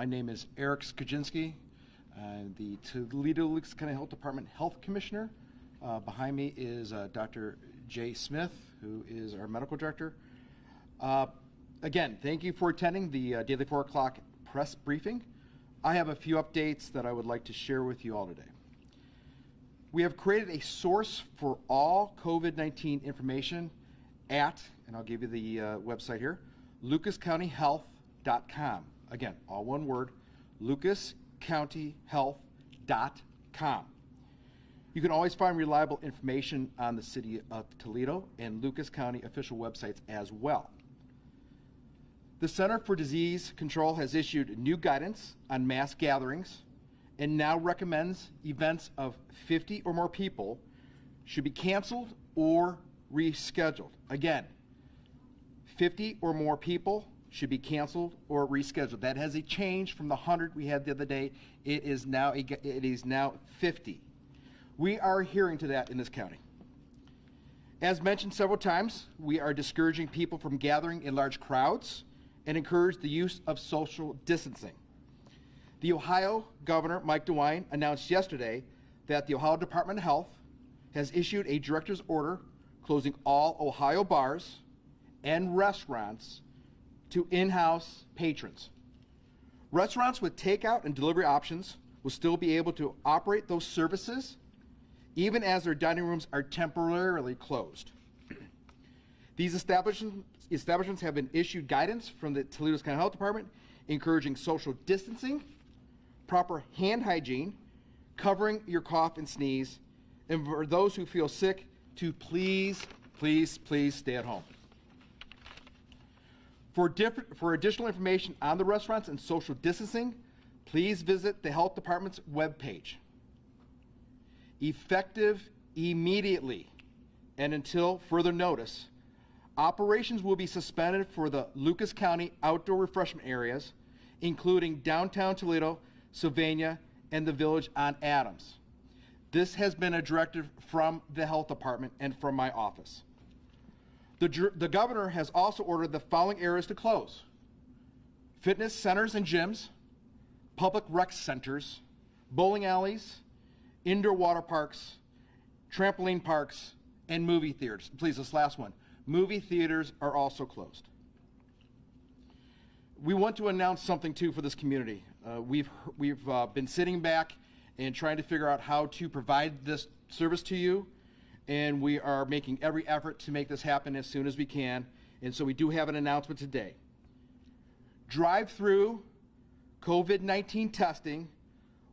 My name is Eric Skajinski. I'm the Toledo Lucas County Health Department Health Commissioner. Behind me is Dr. Jay Smith, who is our medical director. Again, thank you for attending the daily 4 o'clock press briefing. I have a few updates that I would like to share with you all today. We have created a source for all COVID-19 information at, and I'll give you the website here, lucascountyhealth.com. Again, all one word, lucascountyhealth.com. You can always find reliable information on the City of Toledo and Lucas County official websites as well. The Center for Disease Control has issued new guidance on mass gatherings and now recommends events of 50 or more people should be canceled or rescheduled. Again, 50 or more people should be canceled or rescheduled. That has a change from the 100 we had the other day. It is now 50. We are adhering to that in this county. As mentioned several times, we are discouraging people from gathering in large crowds and encourage the use of social distancing. The Ohio Governor, Mike DeWine, announced yesterday that the Ohio Department of Health has issued a director's order closing all Ohio bars and restaurants to in-house patrons. Restaurants with takeout and delivery options will still be able to operate those services even as their dining rooms are temporarily closed. These establishments have been issued guidance from the Toledo County Health Department encouraging social distancing, proper hand hygiene, covering your cough and sneeze, and for those who feel sick to please stay at home. For additional information on the restaurants and social distancing, please visit the Health Department's webpage. Effective immediately and until further notice, operations will be suspended for the Lucas County outdoor refreshment areas, including downtown Toledo, Sylvania, and the Village on Adams. This has been a directive from the Health Department and from my office. The governor has also ordered the following areas to close: fitness centers and gyms, public rec centers, bowling alleys, indoor water parks, trampoline parks, and movie theaters. Please, this last one. Movie theaters are also closed. We want to announce something too for this community. We've been sitting back and trying to figure out how to provide this service to you, and we are making every effort to make this happen as soon as we can, and so we do have an announcement today. Drive-through COVID-19 testing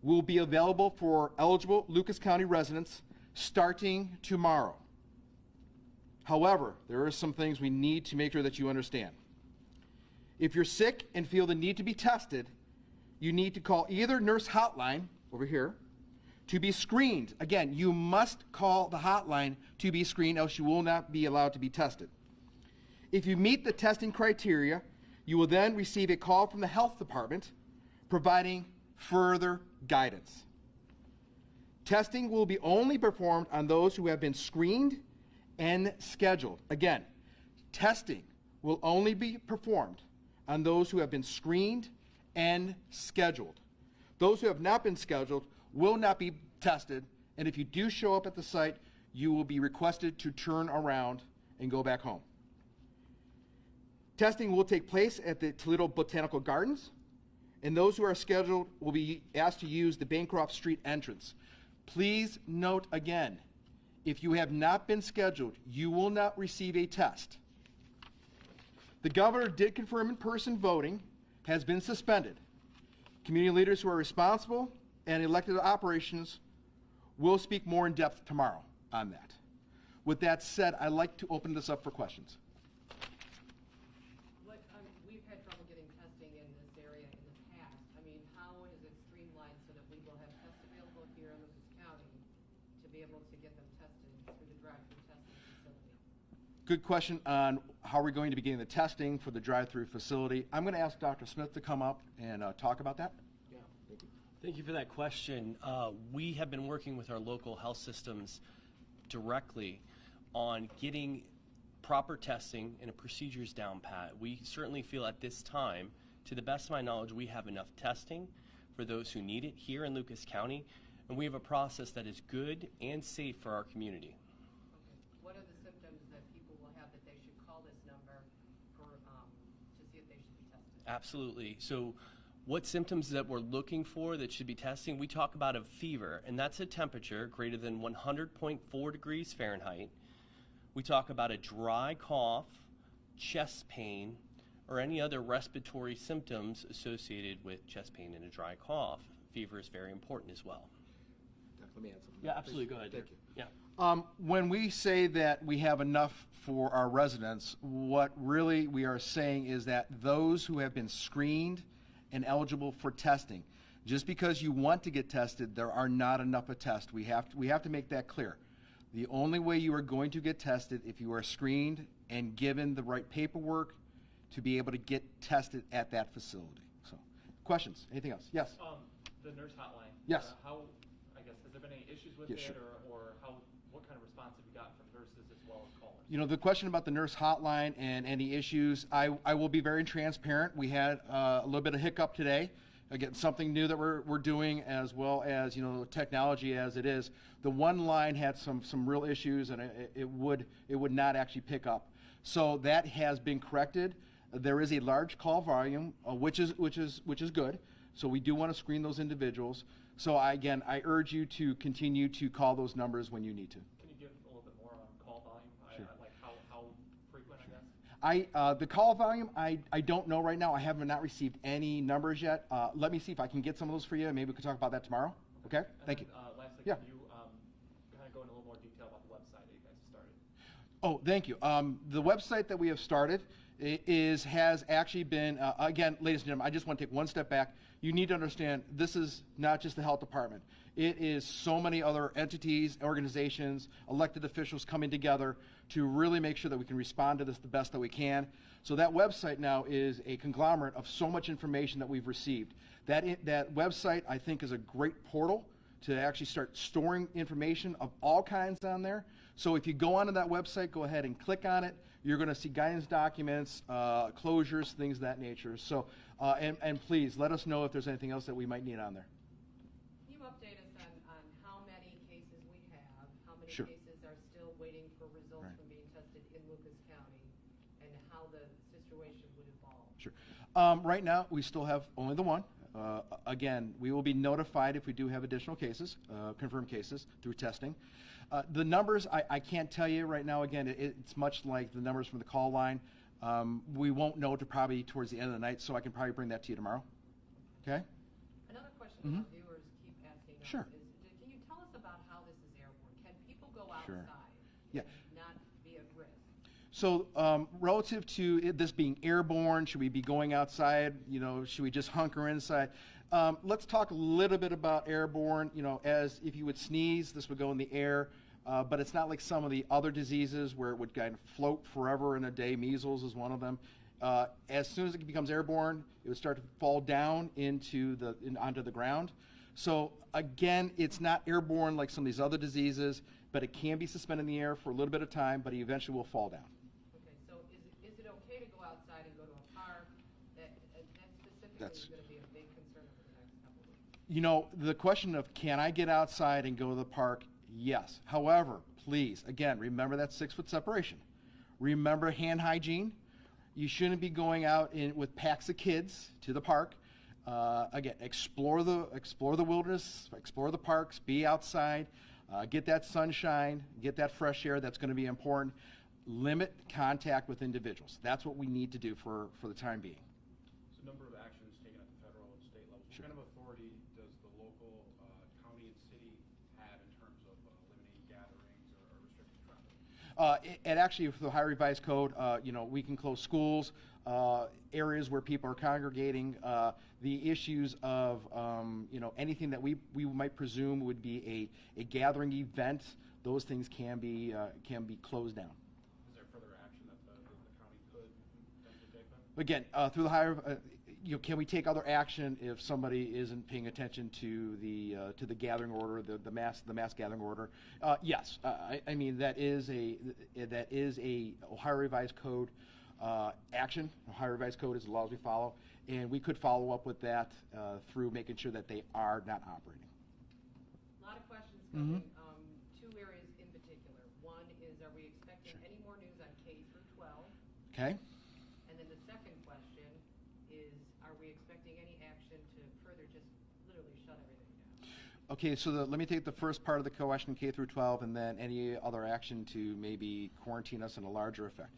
will be available for eligible Lucas County residents starting tomorrow. However, there are some things we need to make sure that you understand. If you're sick and feel the need to be tested, you need to call either nurse hotline over here to be screened. Again, you must call the hotline to be screened, else you will not be allowed to be tested. If you meet the testing criteria, you will then receive a call from the health department providing further guidance. Testing will be only performed on those who have been screened and scheduled. Again, testing will only be performed on those who have been screened and scheduled. Those who have not been scheduled will not be tested, and if you do show up at the site, you will be requested to turn around and go back home. Testing will take place at the Toledo Botanical Gardens, and those who are scheduled will be asked to use the Bancroft Street entrance. Please note again, if you have not been scheduled, you will not receive a test. The governor did confirm in-person voting has been suspended. Community leaders who are responsible and elected operations will speak more in depth tomorrow on that. With that said, I'd like to open this up for questions. We've had trouble getting testing in this area in the past. I mean, how is it streamlined so that we will have tests available here in Lucas County to be able to get them tested through the drive-through testing facility? Good question on how we're going to be getting the testing for the drive-through facility. I'm going to ask Dr. Smith to come up and talk about that. Yeah, thank you. Thank you for that question. We have been working with our local health systems directly on getting proper testing and procedures down pat. We certainly feel at this time To the best of my knowledge, we have enough testing for those who need it here in Lucas County, and we have a process that is good and safe for our community. Okay. What are the symptoms that people will have that they should call this number for, to see if they should be tested? Absolutely. So what symptoms that we're looking for that should be testing? We talk about a fever, and that's a temperature greater than 100.4 degrees Fahrenheit. We talk about a dry cough, chest pain, or any other respiratory symptoms associated with chest pain and a dry cough. Fever is very important as well. Let me add something. Yeah, absolutely. Go ahead. Thank you. Yeah. When we say that we have enough for our residents, what really we are saying is that those who have been screened and eligible for testing, just because you want to get tested, there are not enough of tests. We have to make that clear. The only way you are going to get tested if you are screened and given the right paperwork to be able to get tested at that facility. So, questions? Anything else? Yes. The nurse hotline. Yes. How, I guess, has there been any issues with Yeah, it, sure. or what kind of response have you gotten from nurses as well as callers? You know, the question about the nurse hotline and any issues, I will be very transparent. We had a little bit of hiccup today. Again, something new that we're doing, as well as, you know, technology as it is. The one line had some real issues, and it would not actually pick up. So that has been corrected. There is a large call volume, which is good. So we do want to screen those individuals. So I urge you to continue to call those numbers when you need to. Can you give a little bit more on call volume? Sure. Like how frequent, I guess? The call volume, I don't know right now. I have not received any numbers yet. Let me see if I can get some of those for you. Maybe we can talk about that tomorrow. Okay? And Thank you. Lastly, Yeah. can you kind of go into a little more detail about the website that you guys have started? Oh, thank you. The website that we have started has actually been, again, ladies and gentlemen, I just want to take one step back. You need to understand this is not just the health department. It is so many other entities, organizations, elected officials coming together to really make sure that we can respond to this the best that we can. So that website now is a conglomerate of so much information that we've received. That website, I think, is a great portal to actually start storing information of all kinds on there. So if you go onto that website, go ahead and click on it. You're going to see guidance documents, closures, things of that nature. So, and please let us know if there's anything else that we might need on there. Can you update us on how many cases we have, how many Sure. cases are still waiting for results Right. from being tested in Lucas County, and how the situation would evolve? Sure. Right now, we still have only the one. Again, we will be notified if we do have additional cases, confirmed cases through testing. The numbers, I can't tell you right now. Again, it's much like the numbers from the call line. We won't know to probably towards the end of the night, so I can probably bring that to you tomorrow. Okay? Another question Mhm. our viewers keep asking us Sure. is, can you tell us about how this is airborne? Can people go outside Sure. Yeah. and not be at risk? So, relative to this being airborne, should we be going outside? You know, should we just hunker inside? Let's talk a little bit about airborne. You know, as if you would sneeze, this would go in the air, but it's not like some of the other diseases where it would kind of float forever in a day. Measles is one of them. As soon as it becomes airborne, it would start to fall down onto the ground. So again, it's not airborne like some of these other diseases, but it can be suspended in the air for a little bit of time, but it eventually will fall down. Okay, so is it okay to go outside and go to a park? That specifically That's- is going to be a big concern over the next couple of weeks. You know, the question of can I get outside and go to the park? Yes. However, please, again, remember that 6-foot separation. Remember hand hygiene. You shouldn't be going out with packs of kids to the park. Again, explore the wilderness, explore the parks, be outside, get that sunshine, get that fresh air. That's going to be important. Limit contact with individuals. That's what we need to do for the time being. So a number of actions taken at the federal and state level. Sure. What kind of authority does the local county and city have in terms of limiting gatherings or restricting traffic? And actually, for the high revised code, you know, we can close schools, areas where people are congregating. The issues of, you know, anything that we might presume would be a gathering event, those things can be closed down. Is there further action that the county could potentially take then? Again, through the higher, you know, can we take other action if somebody isn't paying attention to the gathering order, the mass gathering order? Yes, I mean that is a Ohio Revised Code action. Ohio Revised Code is the laws we follow, and we could follow up with that through making sure that they are not operating. A lot of questions Mhm. coming. Two areas in particular. One is, are we expecting any more news on K through 12? Okay? And then the second question is, are we expecting any action to further just literally shut everything down? Okay, so let me take the first part of the question, K through 12, and then any other action to maybe quarantine us in a larger effect.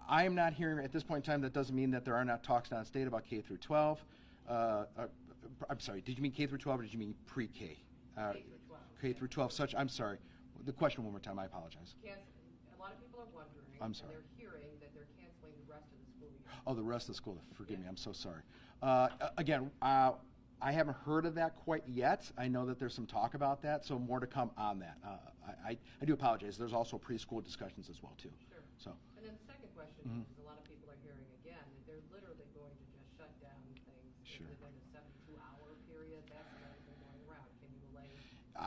I am not hearing at this point in time. That doesn't mean that there are not talks down-state about K through 12. I'm sorry. Did you mean K through 12, or did you mean pre-K? K through 12. K through 12. I'm sorry. The question one more time. I apologize. A lot of people are wondering. I'm sorry. And they're hearing that they're canceling the rest of the school year. Oh, the rest of the school. Forgive me. Yeah. I'm so sorry. Again, I haven't heard of that quite yet. I know that there's some talk about that, so more to come on that. I do apologize. There's also preschool discussions as well, too. Sure. So. And then the second question Mhm. is, a lot of people are hearing again that they're literally going to just shut down things Sure. within a 72-hour period. That's another thing going around. Can you allay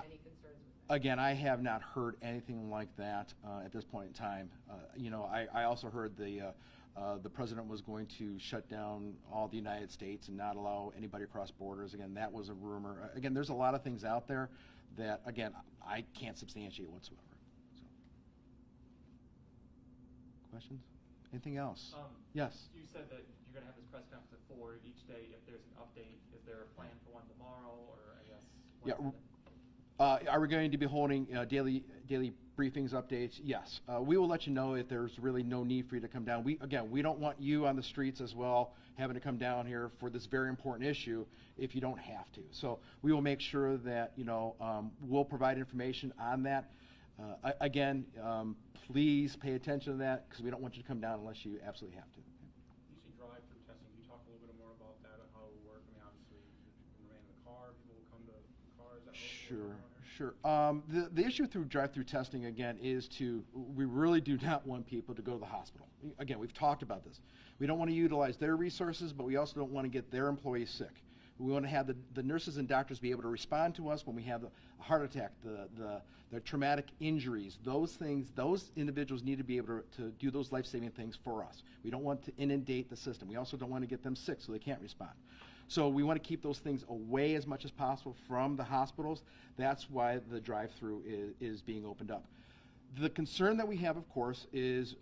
any concerns with that? Again, I have not heard anything like that at this point in time. I also heard the president was going to shut down all the United States and not allow anybody across borders. Again, that was a rumor. Again, there's a lot of things out there that, again, I can't substantiate whatsoever. So. Questions? Anything else? Yes. You said that you're going to have this press conference at 4 each day. If there's an update, is there a plan for one tomorrow, or I guess? Yeah. Are we going to be holding daily briefings, updates? Yes. We will let you know if there's really no need for you to come down. We don't want you on the streets as well, having to come down here for this very important issue if you don't have to. So we will make sure that we'll provide information on that. Again, please pay attention to that, because we don't want you to come down unless you absolutely have to. You see drive-through testing. Can you talk a little bit more about that and how it will work? I mean, obviously, you can remain in the car. People will come to the car. Is that Sure. The issue through drive-through testing, again, is we really do not want people to go to the hospital. Again, we've talked about this. We don't want to utilize their resources, but we also don't want to get their employees sick. We want to have the nurses and doctors be able to respond to us when we have a heart attack, the traumatic injuries, those things. Those individuals need to be able to do those life-saving things for us. We don't want to inundate the system. We also don't want to get them sick so they can't respond. So we want to keep those things away as much as possible from the hospitals. That's why the drive-through is being opened up. The concern that we have, of course, is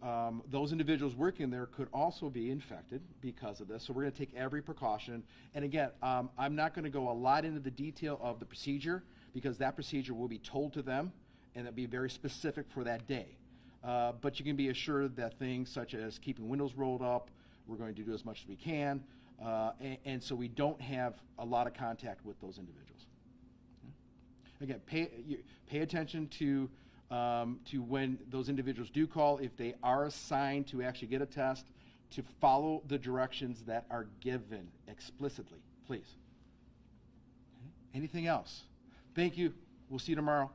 those individuals working there could also be infected because of this. So we're going to take every precaution. And again, I'm not going to go a lot into the detail of the procedure, because that procedure will be told to them, and it'll be very specific for that day. But you can be assured that things such as keeping windows rolled up, we're going to do as much as we can. And so we don't have a lot of contact with those individuals. Again, pay attention to when those individuals do call, if they are assigned to actually get a test, to follow the directions that are given explicitly, please. Okay. Anything else? Thank you. We'll see you tomorrow.